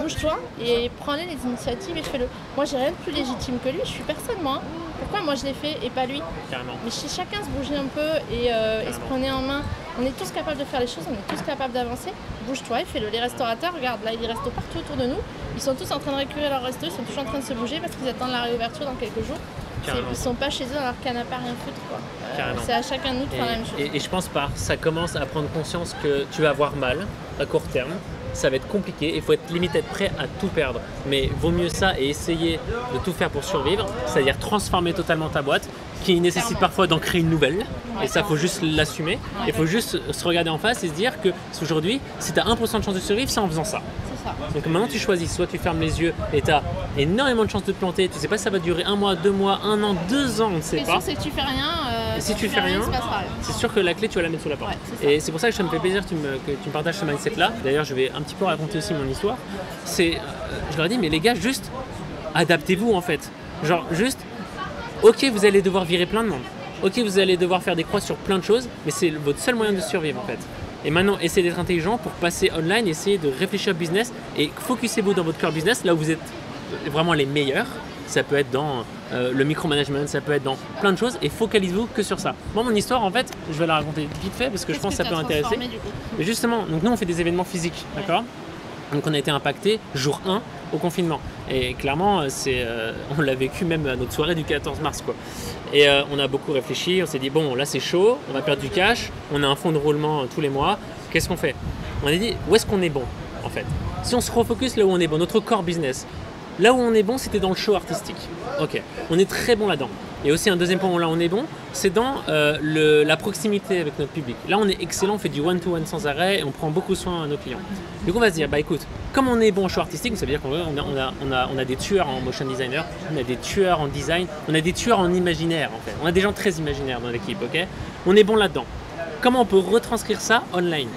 bouge-toi et prends-les les initiatives et fais-le. Moi, j'ai rien de plus légitime que lui, je suis personne, moi. Pourquoi moi je l'ai fait et pas lui? Carrément. Mais si chacun se bougeait un peu et se prenait en main, on est tous capables de faire les choses, on est tous capables d'avancer. Bouge-toi et fais-le. Les restaurateurs, regarde, là, il y a des restos partout autour de nous. Ils sont tous en train de récupérer leur resto, ils sont tous en train de se bouger parce qu'ils attendent la réouverture dans quelques jours. Carrément. Ils sont pas chez eux dans leur canapé à rien foutre, quoi. Carrément. C'est à chacun de nous de faire la même chose. Et je pense ça commence à prendre conscience que tu vas avoir mal à court terme. Ça va être compliqué, il faut limite être prêt à tout perdre. Mais vaut mieux ça et essayer de tout faire pour survivre, c'est-à-dire transformer totalement ta boîte, qui nécessite Clairement. parfois d'en créer une nouvelle. Ouais, Et ça, faut juste l'assumer. Il faut juste se regarder en face et se dire que aujourd'hui, si tu as 1% de chance de survivre, c'est en faisant ça. C'est ça. Donc maintenant tu choisis, soit tu fermes les yeux et tu as énormément de chances de te planter, tu sais pas si ça va durer 1 mois, 2 mois, 1 an, 2 ans, on ne sait Ce qui est pas. sûr, c'est que tu fais rien. Et si tu fais rien, il se passera rien. c'est sûr que la clé tu vas la mettre sous la porte. Ouais, c'est ça. Et c'est pour ça que ça me fait plaisir que tu me partages ce mindset là. D'ailleurs je vais un petit peu raconter aussi mon histoire. C'est, je leur ai dit mais les gars juste adaptez-vous en fait. Genre juste, ok vous allez devoir virer plein de monde. Ok vous allez devoir faire des croix sur plein de choses, mais c'est votre seul moyen de survivre en fait. Et maintenant, essayez d'être intelligent pour passer online, essayez de réfléchir au business et focussez-vous dans votre core business, là où vous êtes vraiment les meilleurs. Ça peut être dans le micromanagement, ça peut être dans plein de choses et focalisez-vous que sur ça. Moi, mon histoire, en fait, je vais la raconter vite fait parce que je pense que ça peut intéresser. Transformé, du coup. Mais justement, donc nous, on fait des événements physiques, d'accord? Donc on a été impacté jour 1 au confinement. Et clairement, on l'a vécu même à notre soirée du 14 mars, quoi. Et on a beaucoup réfléchi, on s'est dit, bon, là c'est chaud, on va perdre du cash, on a un fonds de roulement tous les mois, qu'est-ce qu'on fait? On a dit, où est-ce qu'on est bon, en fait? Si on se refocus là où on est bon, notre core business, là où on est bon, c'était dans le show artistique. Ok, on est très bon là-dedans. Et aussi un deuxième point où là on est bon, c'est dans la proximité avec notre public. Là on est excellent, on fait du one-to-one sans arrêt et on prend beaucoup soin à nos clients. Du coup on va se dire, bah écoute, comme on est bon en show artistique, ça veut dire qu'on a des tueurs en motion designer, on a des tueurs en design, on a des tueurs en imaginaire en fait. On a des gens très imaginaires dans l'équipe, ok? On est bon là-dedans. Comment on peut retranscrire ça online?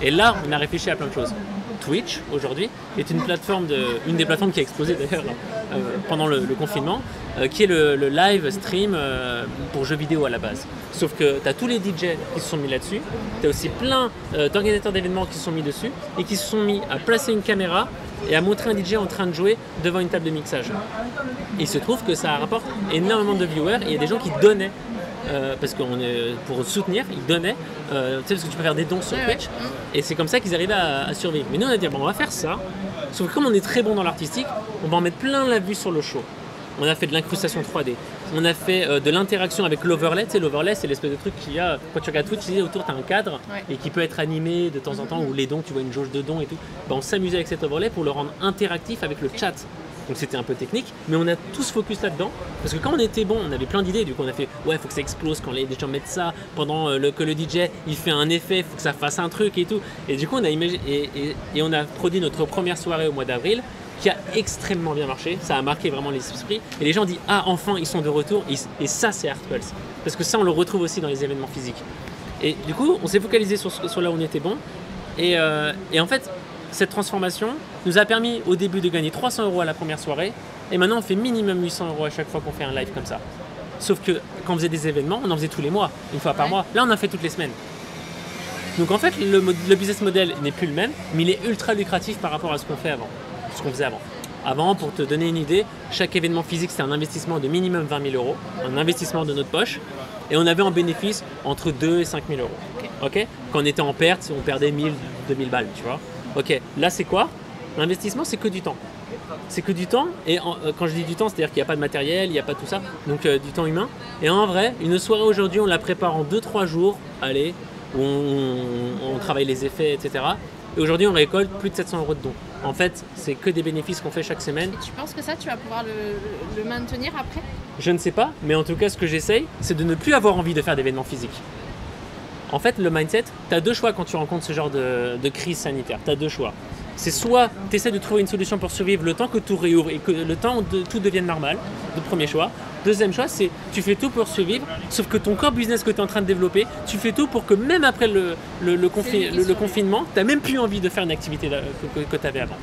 Et là on a réfléchi à plein de choses. Twitch aujourd'hui est une des plateformes qui a explosé d'ailleurs pendant le confinement, qui est le live stream pour jeux vidéo à la base. Sauf que tu as tous les DJ qui se sont mis là-dessus, tu as aussi plein d'organisateurs d'événements qui se sont mis dessus et qui se sont mis à placer une caméra et à montrer un DJ en train de jouer devant une table de mixage. Et il se trouve que ça rapporte énormément de viewers et il y a des gens qui donnaient. Parce que pour soutenir, ils donnaient, parce que tu peux faire des dons sur Twitch, et c'est comme ça qu'ils arrivaient à survivre. Mais nous on a dit, bon, on va faire ça, sauf que comme on est très bon dans l'artistique, on va en mettre plein la vue sur le show. On a fait de l'incrustation 3D, on a fait de l'interaction avec l'overlay. Tu sais, l'overlay c'est l'espèce de truc qu'il y a, quand tu regardes Twitch, tu sais, autour tu as un cadre, et qui peut être animé de temps en temps, ou les dons, tu vois une jauge de dons et tout. Ben, on s'amusait avec cet overlay pour le rendre interactif avec le chat. Donc c'était un peu technique, mais on a tous focus là-dedans, parce que quand on était bon, on avait plein d'idées, du coup on a fait, ouais, faut que ça explose quand les gens mettent ça, pendant que le DJ, il fait un effet, faut que ça fasse un truc et tout. Et du coup on a imaginé, et on a produit notre première soirée au mois d'avril, qui a extrêmement bien marché, ça a marqué vraiment les esprits, et les gens disent, ah enfin ils sont de retour, et ça c'est Artpulse, parce que ça on le retrouve aussi dans les événements physiques. Et du coup on s'est focalisé sur là où on était bon, et en fait, cette transformation nous a permis au début de gagner 300 € à la première soirée et maintenant on fait minimum 800 € à chaque fois qu'on fait un live comme ça. Sauf que quand on faisait des événements, on en faisait tous les mois, une fois par mois. Là on en fait toutes les semaines. Donc en fait le business model n'est plus le même, mais il est ultra lucratif par rapport à ce qu'on faisait avant. Avant, pour te donner une idée, chaque événement physique c'était un investissement de minimum 20 000 €, un investissement de notre poche, et on avait en bénéfice entre 2 et 5 000 €. Okay. Quand on était en perte, on perdait 1000, 2000 balles, tu vois. Ok, là c'est quoi? L'investissement c'est que du temps. C'est que du temps, et quand je dis du temps, c'est-à-dire qu'il n'y a pas de matériel, il n'y a pas tout ça, donc du temps humain. Et en vrai, une soirée aujourd'hui, on la prépare en 2-3 jours, allez, où on travaille les effets, etc. Et aujourd'hui, on récolte plus de 700 € de dons. En fait, c'est que des bénéfices qu'on fait chaque semaine. Et tu penses que ça, tu vas pouvoir le maintenir après? Je ne sais pas, mais en tout cas, ce que j'essaye, c'est de ne plus avoir envie de faire d'événements physiques. En fait, le mindset, tu as deux choix quand tu rencontres ce genre de crise sanitaire. Tu as deux choix. C'est soit tu essaies de trouver une solution pour survivre le temps que tout réouvre et que le temps où tout devienne normal, le premier choix. Deuxième choix, c'est tu fais tout pour survivre, sauf que ton core business que tu es en train de développer, tu fais tout pour que même après le confinement, tu n'as même plus envie de faire une activité que tu avais avant.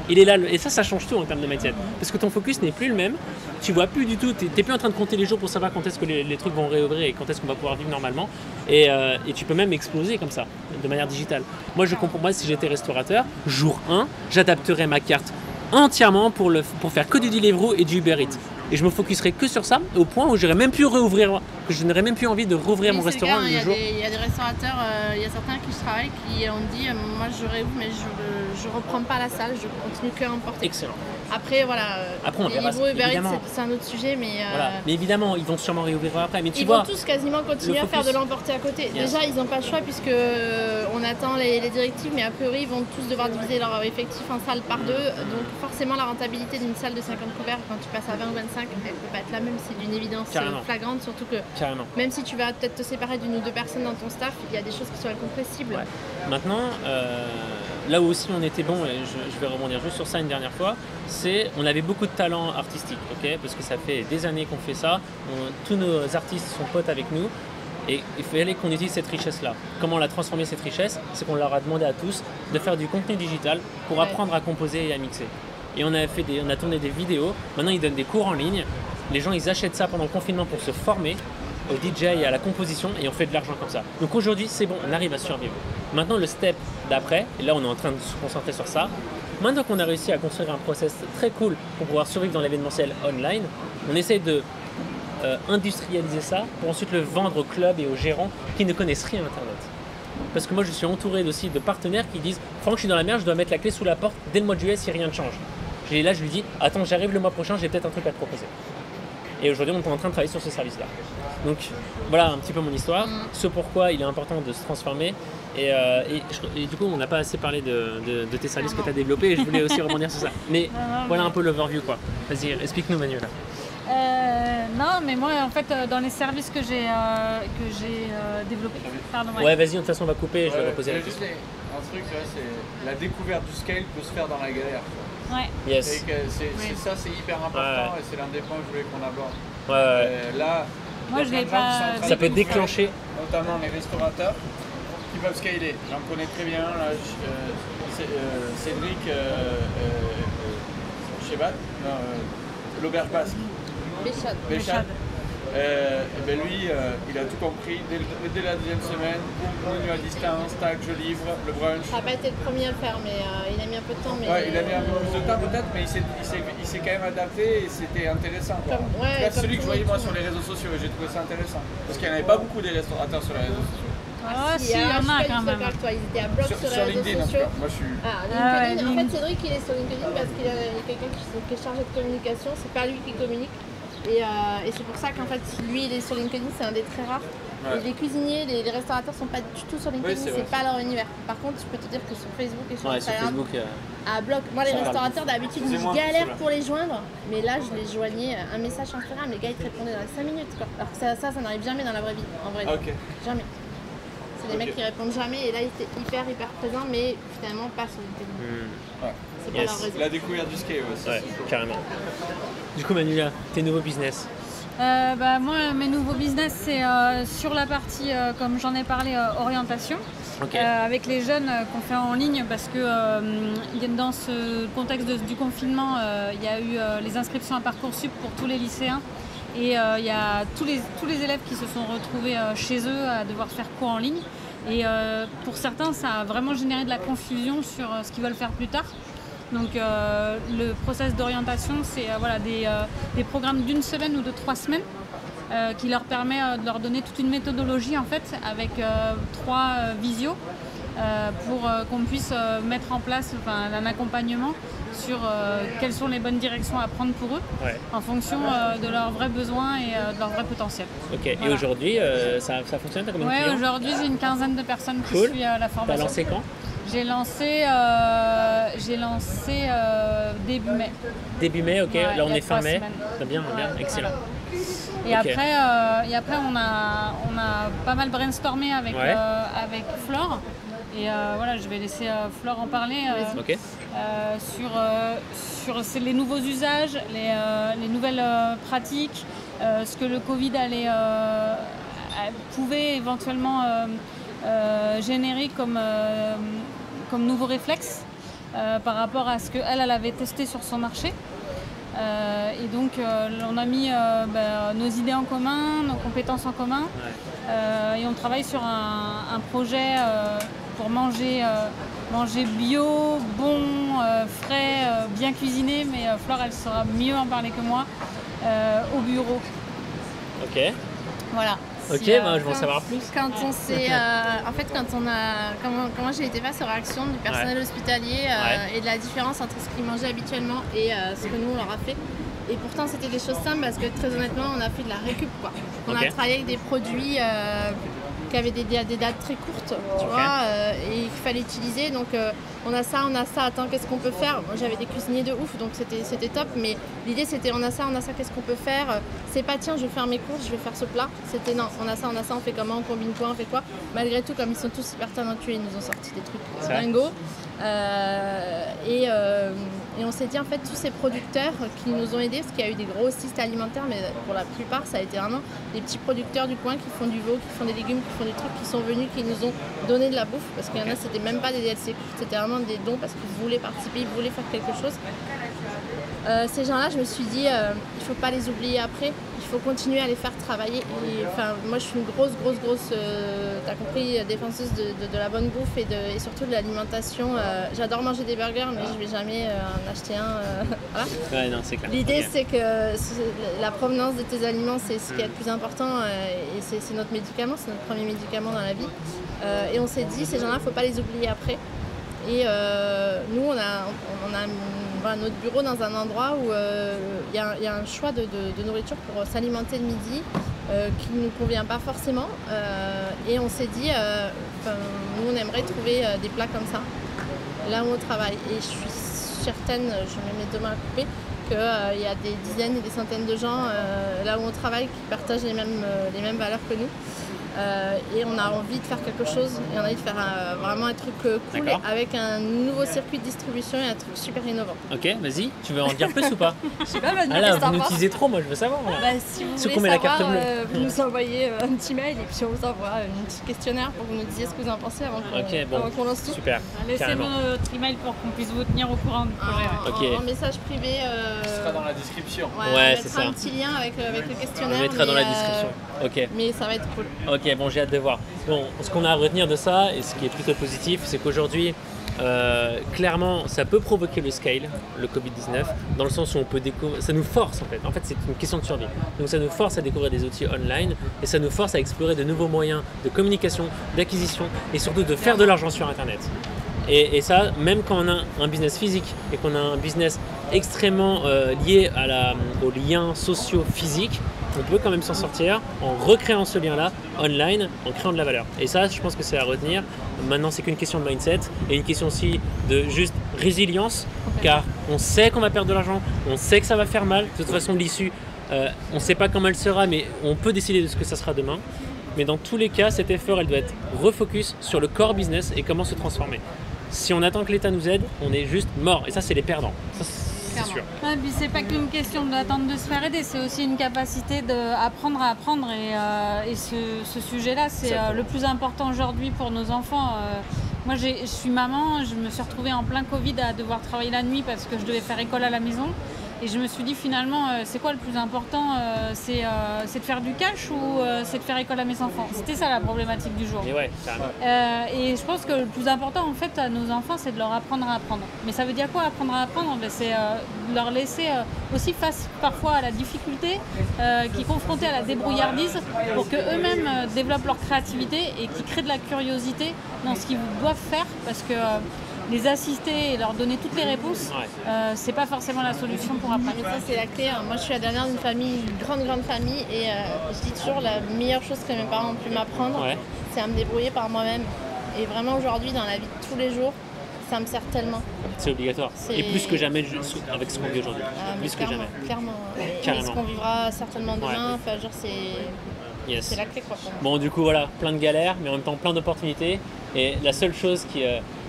Il est là, et ça change tout en termes de mindset. Parce que ton focus n'est plus le même, tu vois plus du tout, tu n'es plus en train de compter les jours pour savoir quand est-ce que les trucs vont réouvrir et quand est-ce qu'on va pouvoir vivre normalement. Et tu peux même exploser comme ça, de manière digitale. Moi, je comprends, si j'étais restaurateur, jour 1, j'adapterais ma carte entièrement pour faire que du Deliveroo et du Uber Eats. Et je me focuserai que sur ça, au point où j'aurais même pu réouvrir, que je n'aurais même plus envie de rouvrir mon restaurant le jour. Il y a des restaurateurs, il y a certains qui travaillent qui ont dit moi je réouvre mais je reprends pas la salle, je continue que à emporter. Excellent. Après voilà, on verra, Uber Eats c'est un autre sujet, mais voilà. Mais évidemment ils vont sûrement réouvrir après. Mais ils vont tous quasiment continuer à faire de l'emporter à côté. Yes. Déjà ils n'ont pas le choix puisque on attend les directives, mais a priori ils vont tous devoir diviser leur effectif en salle par deux, donc forcément la rentabilité d'une salle de 50 couverts quand tu passes à 20 ou 25, elle peut pas être la même, c'est d'une évidence flagrante, surtout que même si tu vas peut-être te séparer d'une ou deux personnes dans ton staff, il y a des choses qui sont incompressibles. Ouais. Maintenant, là où aussi on était bon, et je vais rebondir juste sur ça une dernière fois, c'est on avait beaucoup de talent artistique, okay, parce que ça fait des années qu'on fait ça, tous nos artistes sont potes avec nous, et il fallait qu'on utilise cette richesse-là. Comment on a transformé cette richesse? C'est qu'on leur a demandé à tous de faire du contenu digital pour apprendre à composer et à mixer. Et on a tourné des vidéos, maintenant ils donnent des cours en ligne, les gens ils achètent ça pendant le confinement pour se former au DJ et à la composition, et on fait de l'argent comme ça. Donc aujourd'hui c'est bon, on arrive à survivre. Maintenant le step d'après, et là on est en train de se concentrer sur ça, maintenant qu'on a réussi à construire un process très cool pour pouvoir survivre dans l'événementiel online, on essaie de industrialiser ça pour ensuite le vendre aux clubs et aux gérants qui ne connaissent rien à Internet. Parce que moi je suis entouré aussi de partenaires qui disent « Franck, je suis dans la merde, je dois mettre la clé sous la porte dès le mois de juillet si rien ne change ». Là, je lui dis, attends, j'arrive le mois prochain, j'ai peut-être un truc à te proposer. Et aujourd'hui, on est en train de travailler sur ce service-là. Donc voilà un petit peu mon histoire, ce pourquoi il est important de se transformer. Et du coup, on n'a pas assez parlé de tes services que tu as développés et je voulais aussi rebondir sur ça. Mais voilà un peu l'overview quoi. Vas-y, explique-nous Manuela. Non, mais moi en fait, dans les services que j'ai développés. Pardon, ouais, vas-y, de toute façon, on va couper et je vais reposer la question. Un truc, c'est la découverte du scale peut se faire dans la galère. Ouais. Yes. Ça, c'est hyper important et c'est l'un des points que je voulais qu'on aborde. Là, moi, je l'ai pas. Ça peut déclencher. Notamment les restaurateurs qui peuvent scaler. J'en connais très bien. Là, Cédric Chebat, l'auberge basque. Béchade. Lui, il a tout compris. Dès la deuxième semaine, menu à distance, tac, je livre, le brunch. Ça n'a pas été le premier à le faire, mais il a mis un peu de temps. Mais ouais, il a mis un peu plus de temps peut-être, mais il s'est quand même adapté et c'était intéressant. Celui que je voyais moi sur les réseaux sociaux, et j'ai trouvé ça intéressant. Parce qu'il n'y en avait pas beaucoup des restaurateurs sur les réseaux sociaux. Ah si, il y en a quand même. Ils étaient à bloc sur les réseaux LinkedIn, sociaux. Moi, je suis... LinkedIn. En fait, Cédric, il est sur LinkedIn parce qu'il y a quelqu'un qui est chargé de communication. C'est pas lui qui communique. Et c'est pour ça qu'en fait, lui, il est sur LinkedIn, c'est un des très rares. Ouais. Les cuisiniers, les restaurateurs sont pas du tout sur LinkedIn, c'est pas leur univers. Par contre, je peux te dire que sur Facebook et sur Instagram, à bloc. Moi, les restaurateurs, d'habitude, je galère pour les joindre, mais là, je les joignais un message sur Instagram, les gars, ils te répondaient dans les 5 minutes. Quoi. Alors que ça n'arrive jamais dans la vraie vie, en vrai. Jamais. C'est des mecs qui répondent jamais, et là, ils étaient hyper présents, mais finalement, pas sur LinkedIn. C'est pas leur réseau. La découverte du scale, carrément. Du coup, Manuela, tes nouveaux business? Moi, mes nouveaux business, c'est sur la partie, comme j'en ai parlé, orientation. Avec les jeunes qu'on fait en ligne parce que dans ce contexte du confinement, il y a eu les inscriptions à Parcoursup pour tous les lycéens. Et il y a tous les élèves qui se sont retrouvés chez eux à devoir faire cours en ligne. Et pour certains, ça a vraiment généré de la confusion sur ce qu'ils veulent faire plus tard. Donc le process d'orientation, c'est des programmes d'une semaine ou de 3 semaines qui leur permet de leur donner toute une méthodologie en fait avec 3 visios pour qu'on puisse mettre en place un accompagnement sur quelles sont les bonnes directions à prendre pour eux en fonction de leurs vrais besoins et de leur vrai potentiel. Et aujourd'hui, ça fonctionne? T'as combien de clients? Aujourd'hui, j'ai une quinzaine de personnes qui suivent la formation. T'as lancé quand? J'ai lancé début mai. Début mai, ok. Là, on est fin mai. Bien, excellent. Et après, on a pas mal brainstormé avec Flore. Et je vais laisser Flore en parler sur les nouveaux usages, les nouvelles pratiques, ce que le Covid pouvait éventuellement générer comme nouveaux réflexes par rapport à ce qu'elle avait testé sur son marché. Et donc on a mis nos idées en commun, nos compétences en commun et on travaille sur un projet pour manger bio, bon, frais, bien cuisiné, mais Flore elle saura mieux en parler que moi au bureau. Ok. Voilà. Ok, je veux en savoir plus. Quand on s'est, comment j'ai été face aux réactions du personnel hospitalier et de la différence entre ce qu'ils mangeaient habituellement et ce que nous on leur a fait. Et pourtant c'était des choses simples parce que très honnêtement on a fait de la récup quoi. On a travaillé avec des produits qui avaient des dates très courtes, tu vois, et qu'il fallait utiliser. Donc on a ça, attends, qu'est-ce qu'on peut faire? Moi j'avais des cuisiniers de ouf, donc c'était top, mais l'idée c'était on a ça, qu'est-ce qu'on peut faire? C'est pas tiens, je vais faire mes courses, je vais faire ce plat. C'était non, on a ça, on fait comment, on combine quoi, on fait quoi? Malgré tout, comme ils sont tous hyper talentueux, ils nous ont sorti des trucs dingos. Et on s'est dit en fait tous ces producteurs qui nous ont aidés, parce qu'il y a eu des grossistes alimentaires, mais pour la plupart ça a été vraiment des petits producteurs du coin qui font du veau, qui font des légumes, qui font des trucs, qui sont venus, qui nous ont donné de la bouffe, parce qu'il y en a c'était même pas des DLC, c'était vraiment des dons parce qu'ils voulaient participer, ils voulaient faire quelque chose. Ces gens-là, je me suis dit, il faut pas les oublier après, il faut continuer à les faire travailler. Moi, je suis une grosse, t'as compris, défenseuse de la bonne bouffe et surtout de l'alimentation. J'adore manger des burgers, mais je vais jamais en acheter un. Voilà. Ouais, non, c'est clair. L'idée, c'est que la provenance de tes aliments, c'est ce qui est le plus important et c'est notre médicament, c'est notre premier médicament dans la vie. Et on s'est dit, ces gens-là, il ne faut pas les oublier après. Et nous, on a notre bureau dans un endroit où il y a un choix de nourriture pour s'alimenter le midi qui ne nous convient pas forcément. Et on s'est dit, nous, on aimerait trouver des plats comme ça, là où on travaille. Et je suis certaine, je mets mes deux mains à couper, qu'il y a des dizaines et des centaines de gens là où on travaille qui partagent les mêmes valeurs que nous. Et on a envie de faire quelque chose, et on a envie de faire vraiment un truc cool avec un nouveau circuit de distribution et un truc super innovant. Ok, vas-y, tu veux en dire plus ou pas? Je sais pas, ah là, vous nous teasez trop, moi je veux savoir. Bah, si vous voulez savoir, vous nous envoyez un petit mail et puis on vous envoie un petit questionnaire pour que vous nous disiez ce que vous en pensez avant qu'on lance tout. Super. Laissez-nous notre email pour qu'on puisse vous tenir au courant du projet. En message privé. Ce sera dans la description. Ouais, c'est ça. Un petit lien avec le questionnaire. On mettra dans la description. Ok. Mais ça va être cool. Ok, bon, j'ai hâte de voir. Bon, ce qu'on a à retenir de ça, et ce qui est plutôt positif, c'est qu'aujourd'hui, clairement, ça peut provoquer le scale, le Covid-19, dans le sens où on peut découvrir, ça nous force en fait. En fait, c'est une question de survie. Donc, ça nous force à découvrir des outils online et ça nous force à explorer de nouveaux moyens de communication, d'acquisition et surtout de faire de l'argent sur Internet. Et ça, même quand on a un business physique et qu'on a un business extrêmement lié aux liens sociaux physiques, on peut quand même s'en sortir en recréant ce lien-là online, en créant de la valeur. Et ça, je pense que c'est à retenir. Maintenant, c'est qu'une question de mindset et une question aussi de juste résilience, car on sait qu'on va perdre de l'argent, on sait que ça va faire mal. De toute façon, l'issue, on ne sait pas comment elle sera, mais on peut décider de ce que ça sera demain. Mais dans tous les cas, cet effort, elle doit être refocus sur le core business et comment se transformer. Si on attend que l'État nous aide, on est juste mort. Et ça, c'est les perdants. Ça, c'est sûr. Ouais, puis c'est pas qu'une question d'attendre de se faire aider, c'est aussi une capacité d'apprendre à apprendre. Et ce sujet-là, c'est le plus important aujourd'hui pour nos enfants. Moi, je suis maman, je me suis retrouvée en plein Covid à devoir travailler la nuit parce que je devais faire école à la maison. Et je me suis dit finalement, c'est quoi le plus important? C'est de faire du cash ou c'est de faire école à mes enfants? C'était ça la problématique du jour. Et ouais, et je pense que le plus important en fait à nos enfants, c'est de leur apprendre à apprendre. Mais ça veut dire quoi apprendre à apprendre? C'est de leur laisser aussi face parfois à la difficulté, qui est confrontée à la débrouillardise, pour qu'eux-mêmes développent leur créativité et qui créent de la curiosité dans ce qu'ils doivent faire, parce que les assister et leur donner toutes les réponses, c'est pas forcément la solution pour apprendre. Mais ça, c'est la clé. Moi, je suis la dernière d'une famille, une grande famille, et je dis toujours la meilleure chose que mes parents ont pu m'apprendre, c'est à me débrouiller par moi-même. Et vraiment, aujourd'hui, dans la vie de tous les jours, ça me sert tellement. C'est obligatoire. Et plus que jamais avec ce qu'on vit aujourd'hui. Plus que jamais. Clairement. Et ce qu'on vivra certainement demain, c'est... Yes. C'est la clé quoi. Bon, du coup, voilà, plein de galères, mais en même temps plein d'opportunités. Et la seule chose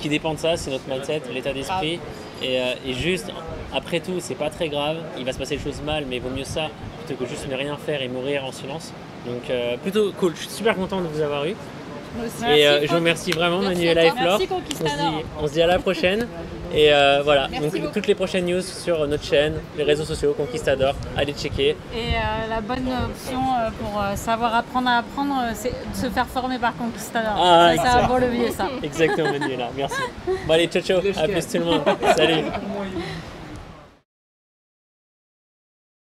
qui dépend de ça, c'est notre mindset, l'état d'esprit. Et juste, après tout, c'est pas très grave. Il va se passer des choses mal, mais il vaut mieux ça plutôt que juste ne rien faire et mourir en silence. Donc, plutôt cool. Je suis super content de vous avoir eu. Et je vous remercie vraiment, Manuela et Flore. On se dit à la prochaine. Et voilà, donc toutes les prochaines news sur notre chaîne, les réseaux sociaux, Conquistador, allez checker. Et la bonne option pour savoir apprendre à apprendre, c'est de se faire former par Conquistador. C'est un bon levier ça. Exactement, Manuela, merci. Bon allez, ciao, à plus tout le monde. Salut.